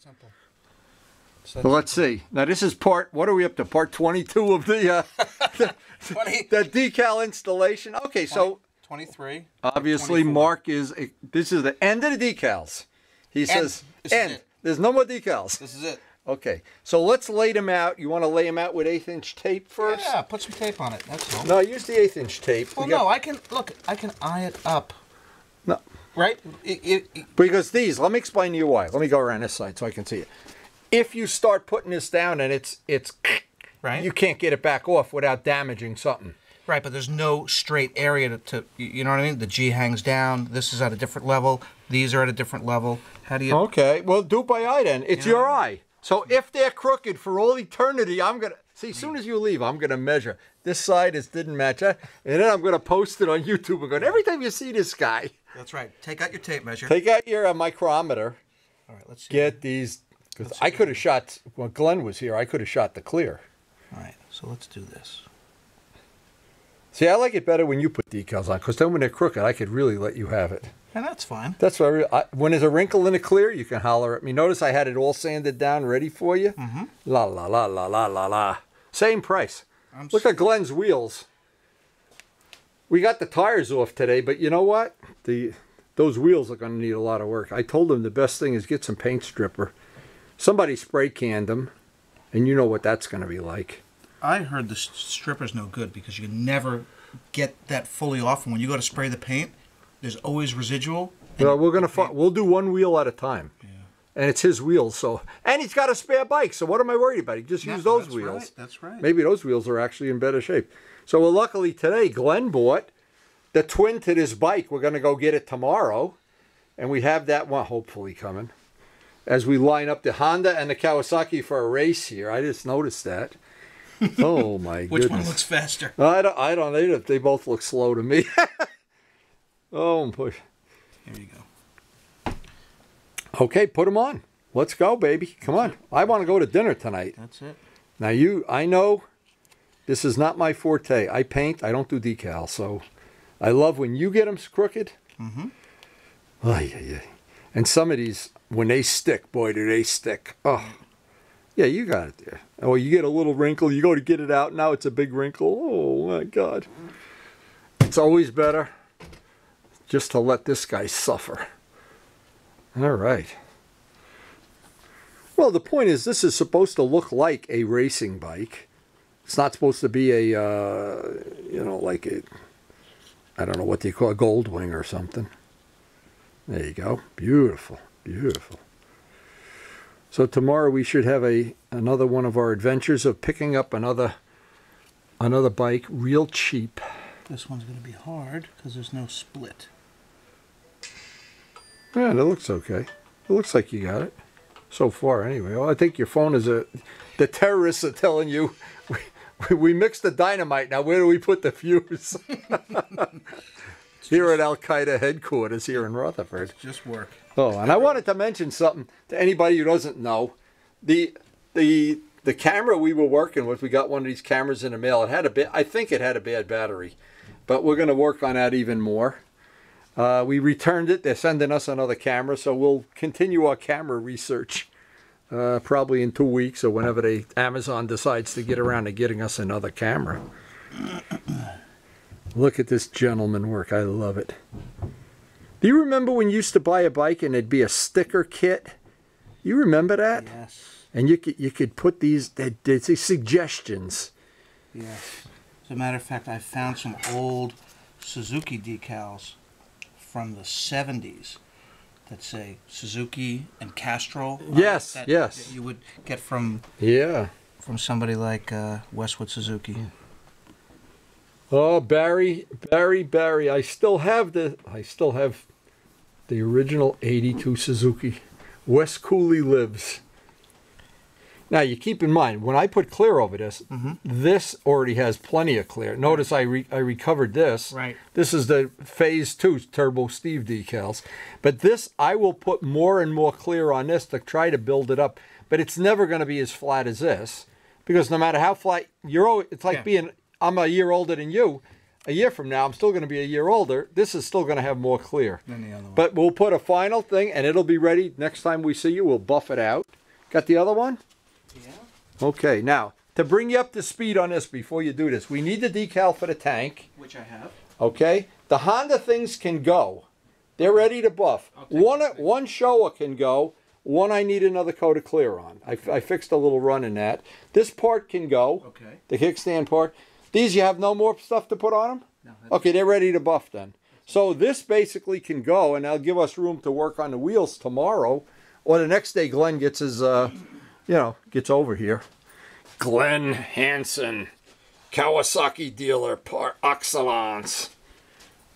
Simple. So let's see. Now this is part, what are we up to? Part 22 of the, the decal installation. Okay, 20, so 23. Obviously 24. Mark is, this is the end of the decals. He says, end. There's no more decals. This is it. Okay, so let's lay them out. You want to lay them out with 1/8" tape first? Yeah, put some tape on it. That's all. No, use the 1/8" tape. Well, no, I can eye it up. No. Right? Because these, let me explain to you why. Let me go around this side so I can see it. If you start putting this down and it's right, you can't get it back off without damaging something. Right, but there's no straight area to you know what I mean? The G hangs down. This is at a different level. These are at a different level. How do you... Okay, well, do it by eye then. It's your eye. So if they're crooked for all eternity, I'm going to... See, as soon as you leave, I'm going to measure. This side didn't match. And then I'm going to post it on YouTube and go, every time you see this guy... That's right. Take out your tape measure. Take out your micrometer. All right, let's see. Get these... Because I could have shot... When Glenn was here, I could have shot the clear. All right, so let's do this. See, I like it better when you put decals on, because then when they're crooked, I could really let you have it. And that's fine. That's why when there's a wrinkle in the clear, you can holler at me. Notice I had it all sanded down, ready for you. Mm-hmm. La, la, la, la, la, la, la. Same price. Look at Glenn's wheels. We got the tires off today, but you know what? Those wheels are going to need a lot of work. I told him the best thing is get some paint stripper. Somebody spray canned them, and you know what that's going to be like. I heard the stripper's no good because you can never get that fully off, and when you go to spray the paint, there's always residual. Well, we'll do one wheel at a time. Yeah. And it's his wheels, so, and he's got a spare bike, so what am I worried about? He just use those wheels. Right, that's right. Maybe those wheels are actually in better shape. So, well, luckily today, Glenn bought the twin to this bike. We're going to go get it tomorrow, and we have that one hopefully coming. As we line up the Honda and the Kawasaki for a race here. I just noticed that. Oh my goodness. Which one looks faster? I don't. They both look slow to me. Oh, push. Here you go. Okay, put them on. Let's go, baby. Come on. I want to go to dinner tonight. That's it. Now I know this is not my forte. I paint. I don't do decal. So I love when you get them crooked. Mm-hmm. Oh, yeah. And some of these, when they stick, boy, do they stick. Oh. Yeah, you got it there. Oh, you get a little wrinkle. You go to get it out. Now it's a big wrinkle. Oh, my God. It's always better just to let this guy suffer. All right. Well, the point is this is supposed to look like a racing bike. It's not supposed to be a, like a, I don't know what they call a Goldwing or something. There you go. Beautiful. Beautiful. So tomorrow we should have another one of our adventures of picking up another bike real cheap. This one's going to be hard because there's no split. Yeah, that looks okay. It looks like you got it. So far, anyway. Well, I think your phone is the terrorists are telling you, we mixed the dynamite, now where do we put the fuse? Here at Al-Qaeda headquarters here in Rutherford. Just work. Oh, and I wanted to mention something to anybody who doesn't know. The camera we were working with, we got one of these cameras in the mail. I think it had a bad battery, but we're going to work on that even more. We returned it. They're sending us another camera, so we'll continue our camera research probably in 2 weeks or whenever Amazon decides to get around to getting us another camera. Look at this gentleman work. I love it. Do you remember when you used to buy a bike and it'd be a sticker kit? You remember that? Yes. And you could put these suggestions. Yes. As a matter of fact, I found some old Suzuki decals from the 70s that say Suzuki and Castrol. Yes, yes. That you would get from somebody like Westwood Suzuki. Oh, Barry. I still have the original 82 Suzuki. Wes Cooley lives. Now, you keep in mind, when I put clear over this, this already has plenty of clear. Notice I recovered this. Right. This is the Phase 2 Turbo Steve decals. But this, I will put more and more clear on this to try to build it up. But it's never going to be as flat as this. Because no matter how flat, it's like being, I'm a year older than you. a year from now, I'm still going to be a year older. This is still going to have more clear. Than the other one. But we'll put a final thing, and it'll be ready next time we see you. We'll buff it out. Got the other one? Yeah. Okay, now, to bring you up to speed on this before you do this, we need the decal for the tank. Which I have. Okay? The Honda things can go. They're ready to buff. One Showa can go. One I need another coat of clear on. I fixed a little run in that. This part can go. Okay. The kickstand part. These, you have no more stuff to put on them? No. Okay, they're ready to buff then. So this basically can go, and that'll give us room to work on the wheels tomorrow, or the next day Glenn gets his, gets over here. Glenn Hansen, Kawasaki dealer par excellence.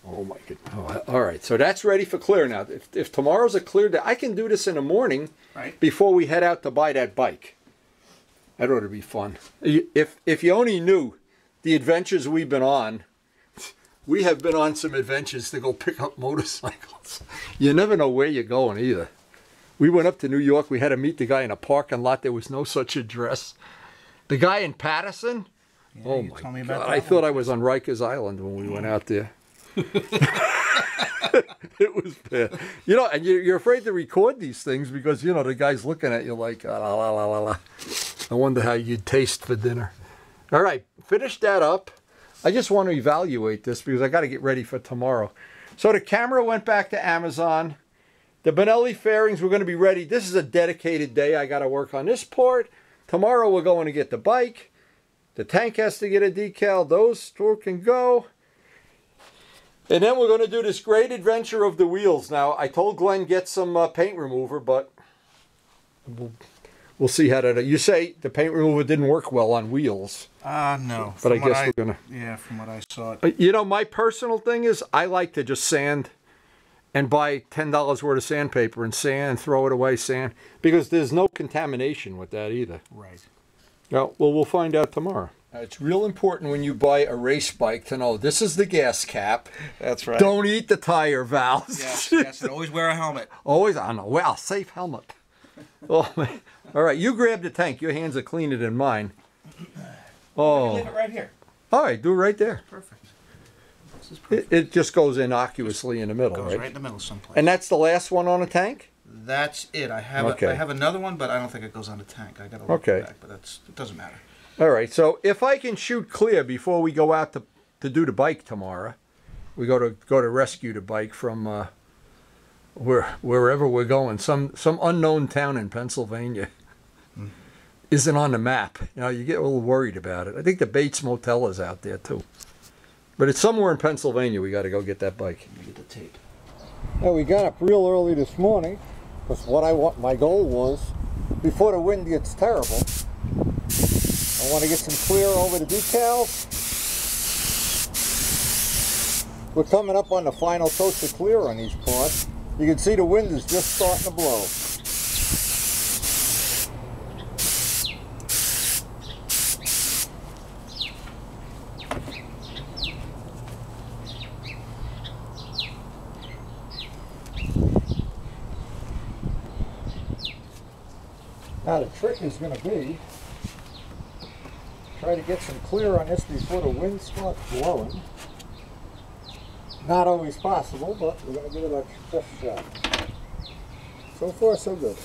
Oh my goodness. Oh, all right, so that's ready for clear now. If tomorrow's a clear day, I can do this in the morning before we head out to buy that bike. That ought to be fun. If you only knew the adventures we've been on, we have been on some adventures to go pick up motorcycles. You never know where you're going either. We went up to New York. We had to meet the guy in a parking lot. There was no such address. The guy in Patterson? Yeah, oh my God. I one. thought I was on Rikers Island when we went out there. It was bad. You know, and you're afraid to record these things because, the guy's looking at you like, la, la, la, la, la. I wonder how you'd taste for dinner. All right, finish that up. I just want to evaluate this because I got to get ready for tomorrow. So the camera went back to Amazon. The Benelli fairings were going to be ready. This is a dedicated day. I got to work on this part. Tomorrow we're going to get the bike. The tank has to get a decal. Those two can go. And then we're going to do this great adventure of the wheels. Now, I told Glenn get some paint remover, but we'll see how that... You say the paint remover didn't work well on wheels. No. But I guess we're going to... Yeah, from what I saw. My personal thing is I like to just sand and buy $10 worth of sandpaper and sand, throw it away, sand. Because there's no contamination with that either. Right. Well, we'll find out tomorrow. It's real important when you buy a race bike to know this is the gas cap. That's right. Don't eat the tire valves. Yes, and always wear a helmet. Always on a safe helmet. Oh, man. All right, you grab the tank. Your hands are cleaner than mine. Oh. Leave it right here. All right, do it right there. Perfect. This is perfect. It just goes innocuously in the middle, Goes right? right in the middle someplace. And that's the last one on the tank? That's it. I have another one, but I don't think it goes on the tank. I got to look back, but it doesn't matter. All right, so if I can shoot clear before we go out to do the bike tomorrow, we go to rescue the bike from wherever we're going, some unknown town in Pennsylvania. Isn't on the map. You get a little worried about it. I think the Bates Motel is out there too. But it's somewhere in Pennsylvania. We got to go get that bike. Let me get the tape. Well, we got up real early this morning because my goal was, before the wind gets terrible, I want to get some clear over the decals. We're coming up on the final coat of clear on these parts. You can see the wind is just starting to blow. Now the trick is going to be try to get some clear on this before the wind starts blowing. Not always possible, but we're going to give it a best shot. So far, so good.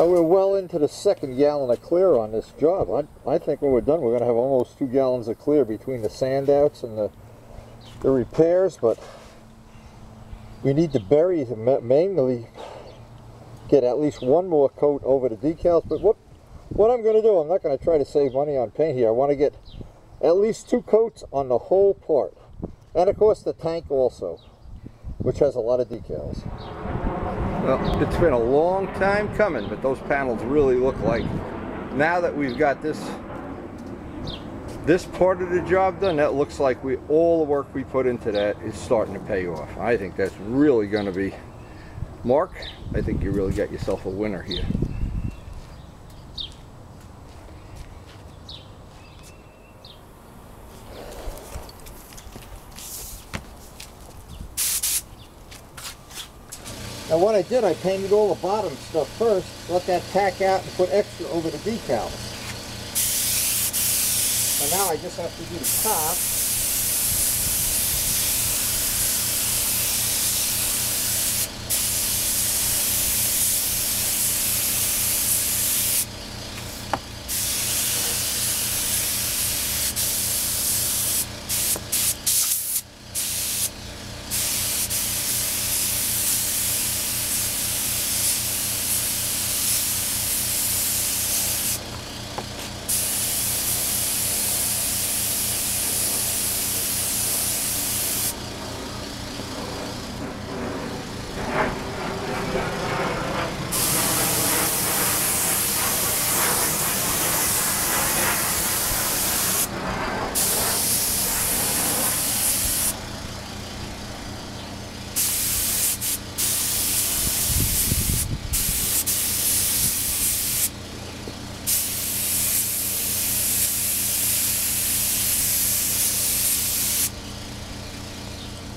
We're well into the second gallon of clear on this job. I think when we're done, we're going to have almost 2 gallons of clear between the sand outs and the repairs, but we need to bury to mainly get at least one more coat over the decals. But what I'm going to do, I'm not going to try to save money on paint here. I want to get at least 2 coats on the whole part. And of course the tank also, which has a lot of decals. Well, it's been a long time coming, but those panels really look like, now that we've got this part of the job done, that looks like all the work we put into that is starting to pay off. I think that's really going to be, Mark, I think you really got yourself a winner here. Now what I did, I painted all the bottom stuff first, let that tack out and put extra over the decals. And now I just have to do the top.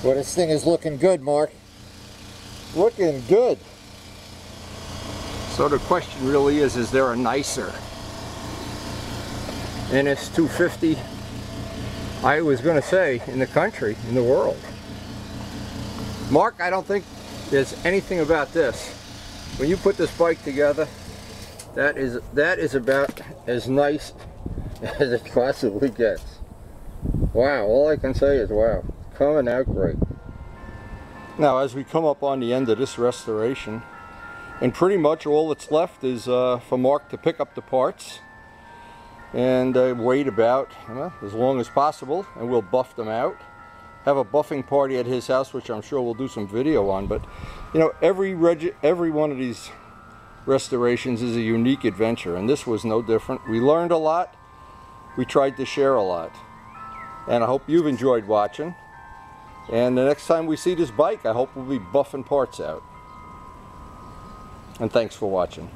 Well, this thing is looking good, Mark. Looking good. So the question really is there a nicer NS250, I was going to say, in the country, in the world? Mark, I don't think there's anything about this. When you put this bike together, that is about as nice as it possibly gets. Wow, all I can say is wow. Coming out great. Now as we come up on the end of this restoration, and pretty much all that's left is for Mark to pick up the parts and wait about as long as possible, and we'll buff them out. Have a buffing party at his house, which I'm sure we'll do some video on. But you know, every one of these restorations is a unique adventure, and this was no different. We learned a lot. We tried to share a lot, and I hope you've enjoyed watching. And the next time we see this bike, I hope we'll be buffing parts out. And thanks for watching.